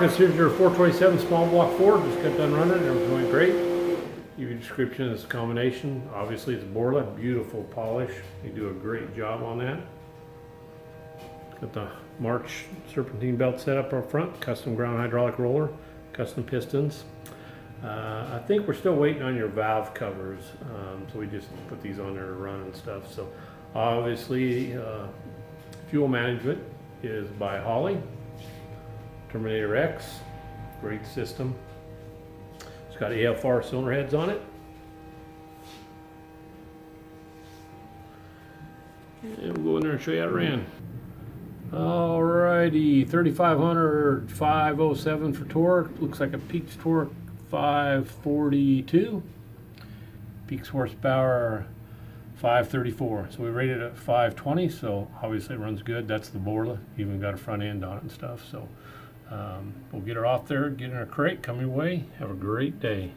guys, here's your 427 small block Ford. Just got done running, everything went great. Give you a description of this combination. Obviously it's Borla, beautiful polish. You do a great job on that. Got the March serpentine belt set up front, custom ground hydraulic roller, custom pistons. I think we're still waiting on your valve covers, so we just put these on there to run and stuff. So obviously fuel management is by Holley. Terminator X, great system. It's got AFR cylinder heads on it. And we'll go in there and show you how it ran. Alrighty, 3500 507 for torque. Looks like a peak torque 542. Peaks horsepower 534. So we rated it at 520, so obviously it runs good. That's the Borla. Even got a front end on it and stuff. So we'll get her off there, get in her crate, come your way. Have a great day.